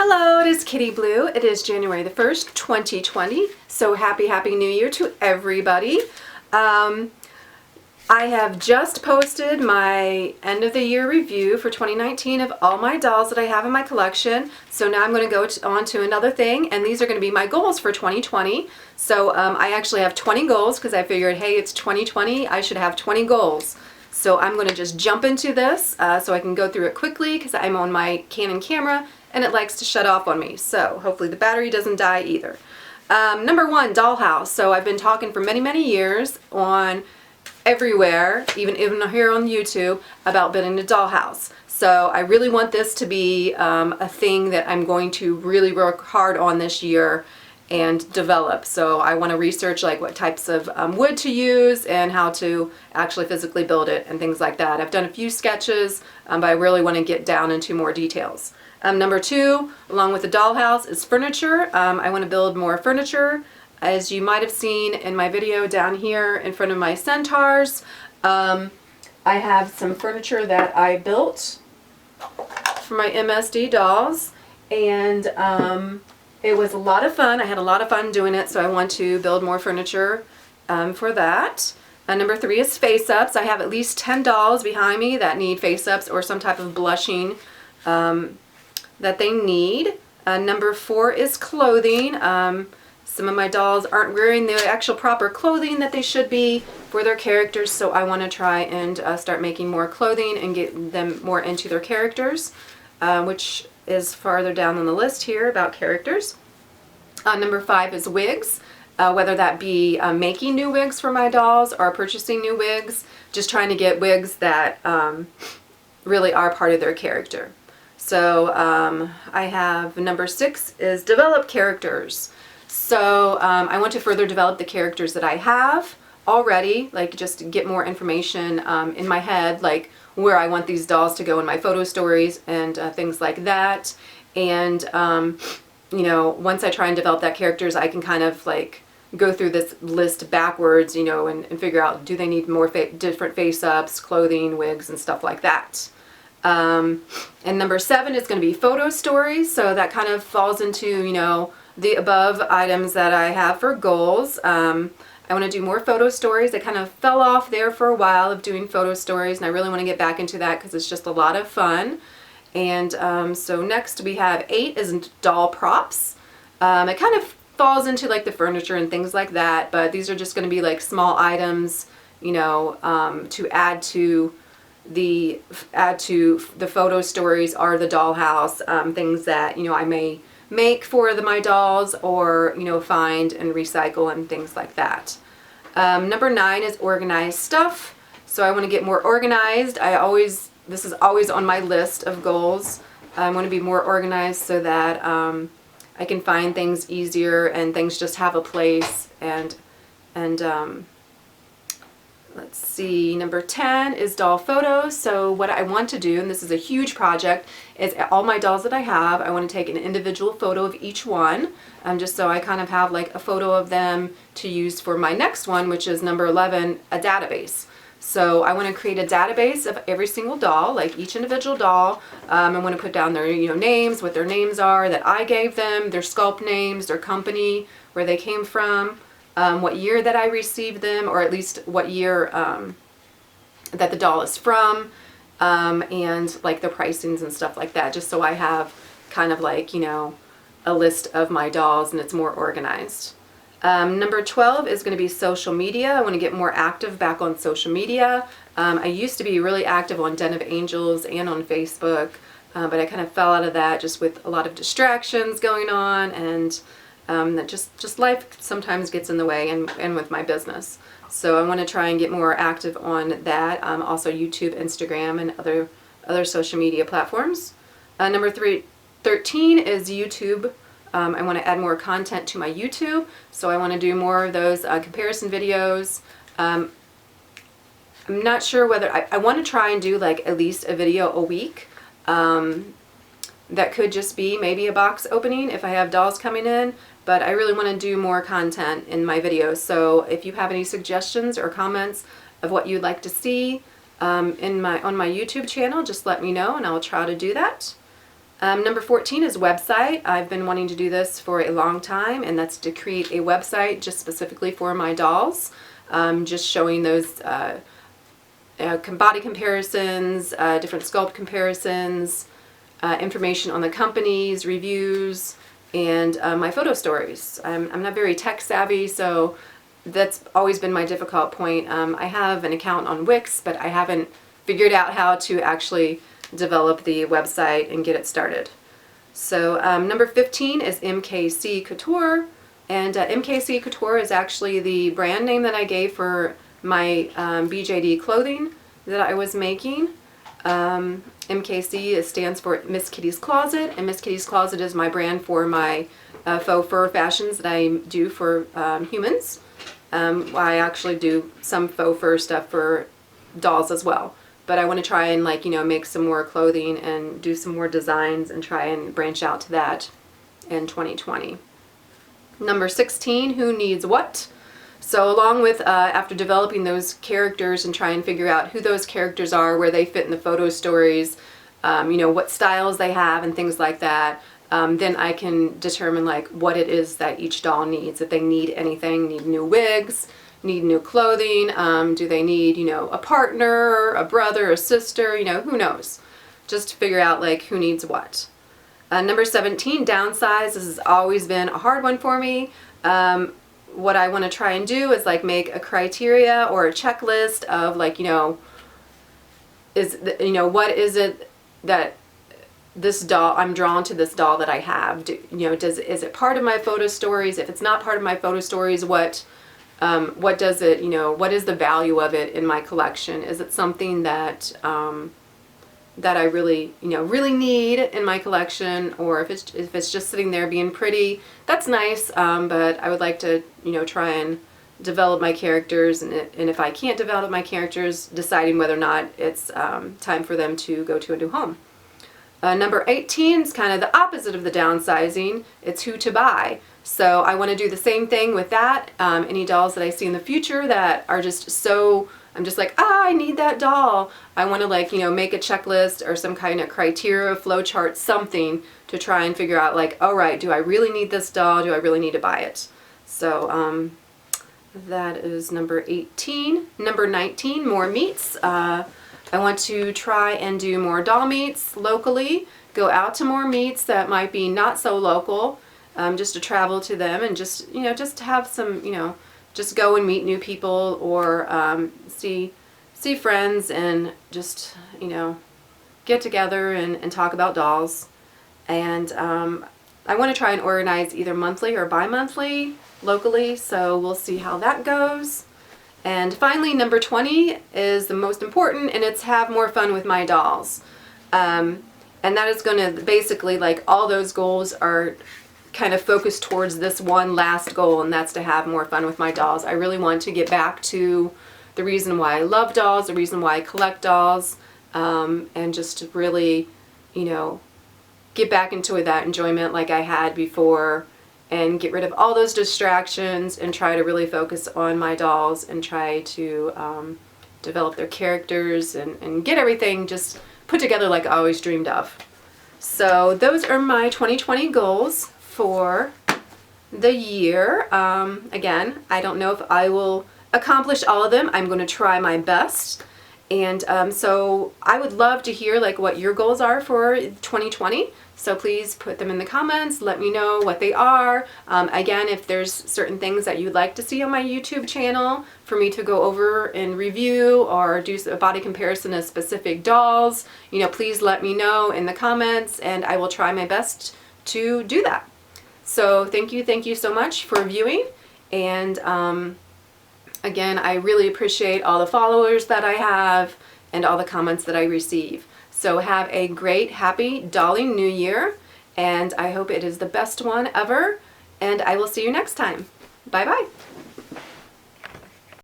Hello, it is Kitty Blue. It is January the 1st, 2020. So happy New Year to everybody. I have just posted my end of the year review for 2019 of all my dolls that I have in my collection. So now I'm going to go on to another thing, and these are going to be my goals for 2020. So I actually have 20 goals because I figured, hey, it's 2020, I should have 20 goals. So I'm going to just jump into this so I can go through it quickly because I'm on my Canon camera and it likes to shut off on me. So hopefully the battery doesn't die either. Number one, Dollhouse. So I've been talking for many years on everywhere, even here on YouTube, about building a dollhouse. So I really want this to be a thing that I'm going to really work hard on this year and develop. So I want to research like what types of wood to use and how to actually physically build it and things like that. I've done a few sketches, but I really want to get down into more details. Number two, along with the dollhouse, is furniture. I want to build more furniture. As you might have seen in my video down here in front of my centaurs, I have some furniture that I built for my MSD dolls, and it was a lot of fun. I had a lot of fun doing it, so I want to build more furniture for that. Number three is face-ups. I have at least 10 dolls behind me that need face-ups or some type of blushing that they need. Number four is clothing. Some of my dolls aren't wearing the actual proper clothing that they should be for their characters, so I want to try and start making more clothing and get them more into their characters, which is farther down on the list here about characters. Number five is wigs, whether that be making new wigs for my dolls or purchasing new wigs, just trying to get wigs that really are part of their character. So I have number six is develop characters. So I want to further develop the characters that I have already, like just get more information in my head, like where I want these dolls to go in my photo stories and things like that. And you know, once I try and develop that characters, I can kind of like go through this list backwards, you know, and figure out, do they need more different face-ups, clothing, wigs, and stuff like that. And number seven is going to be photo stories. So that kind of falls into, you know, the above items that I have for goals. I want to do more photo stories. I kind of fell off there for a while of doing photo stories, and I really want to get back into that because it's just a lot of fun. And so next we have eight is doll props. It kind of falls into like the furniture and things like that, but these are just going to be like small items, you know, to add to the photo stories or the dollhouse, things that, you know, I may make for my dolls, or, you know, find and recycle and things like that. Number nine is organized stuff. So I want to get more organized. This is always on my list of goals. I want to be more organized so that I can find things easier and things just have a place. And let's see, number 10 is doll photos. So what I want to do, and this is a huge project, is all my dolls that I have, I want to take an individual photo of each one, just so I kind of have like a photo of them to use for my next one, which is number 11, a database. So I want to create a database of every single doll, like each individual doll. I want to put down their, you know, names, what their names are that I gave them, their sculpt names, their company, where they came from, what year that I received them, or at least what year that the doll is from, and like the pricings and stuff like that, just so I have kind of like, you know, a list of my dolls and it's more organized. Number 12 is going to be social media. I want to get more active back on social media. I used to be really active on Den of Angels and on Facebook, but I kind of fell out of that just with a lot of distractions going on, and that just life sometimes gets in the way, and with my business. So I want to try and get more active on that. Also YouTube, Instagram, and other social media platforms. Number 13 is YouTube. I want to add more content to my YouTube, so I want to do more of those comparison videos. I'm not sure whether I want to try and do like at least a video a week. That could just be maybe a box opening if I have dolls coming in, but I really want to do more content in my videos. So if you have any suggestions or comments of what you'd like to see on my YouTube channel, just let me know and I'll try to do that. Number 14 is website. I've been wanting to do this for a long time, and that's to create a website just specifically for my dolls. Just showing those body comparisons, different sculpt comparisons, information on the companies, reviews, and my photo stories. I'm not very tech savvy, so that's always been my difficult point. I have an account on Wix, but I haven't figured out how to actually develop the website and get it started. So number 15 is MKC Couture, and MKC Couture is actually the brand name that I gave for my BJD clothing that I was making. MKC stands for Miss Kitty's Closet, and Miss Kitty's Closet is my brand for my faux fur fashions that I do for humans. I actually do some faux fur stuff for dolls as well. But I want to try and make some more clothing and do some more designs and try and branch out to that in 2020. Number 16, who needs what? So along with, after developing those characters and trying to figure out who those characters are, where they fit in the photo stories, what styles they have and things like that, then I can determine what it is that each doll needs. If they need anything, need new wigs, need new clothing, do they need, a partner, a brother, a sister, who knows. Just to figure out who needs what. Number 17, downsize. This has always been a hard one for me. What I want to try and do is make a criteria or a checklist of what is it that this doll, I'm drawn to this doll that I have. Is it part of my photo stories? If it's not part of my photo stories, what does it, what is the value of it in my collection? Is it something that that I really, really need in my collection, or if it's just sitting there being pretty, that's nice, but I would like to, try and develop my characters, and if I can't develop my characters, deciding whether or not it's time for them to go to a new home. Number 18 is kind of the opposite of the downsizing. It's who to buy. So I want to do the same thing with that. Any dolls that I see in the future that are just so, I'm just I need that doll. I want to make a checklist or some kind of criteria, flow chart, something to try and figure out all right, do I really need this doll? Do I really need to buy it? So that is number 18. Number 19, more meets. I want to try and do more doll meets locally, go out to more meets that might be not so local, just to travel to them and just to have some, just go and meet new people, or see friends and just, get together and talk about dolls. And I want to try and organize either monthly or bi-monthly locally, so we'll see how that goes. And finally, number 20 is the most important, and it's have more fun with my dolls. And that is going to basically, all those goals are kind of focused towards this one last goal, and that's to have more fun with my dolls. I really want to get back to the reason why I love dolls, the reason why I collect dolls, and just to really, get back into that enjoyment like I had before, and get rid of all those distractions and try to really focus on my dolls and try to develop their characters and get everything just put together like I always dreamed of. So those are my 2020 goals for the year. Again, I don't know if I will accomplish all of them. I'm going to try my best. And so I would love to hear what your goals are for 2020. So please put them in the comments. Let me know what they are. Again, if there's certain things that you'd like to see on my YouTube channel for me to go over and review or do a body comparison of specific dolls, please let me know in the comments, and I will try my best to do that. So thank you so much for viewing. And again, I really appreciate all the followers that I have and all the comments that I receive. So have a great, happy, dolling New Year, and I hope it is the best one ever, and I will see you next time. Bye-bye.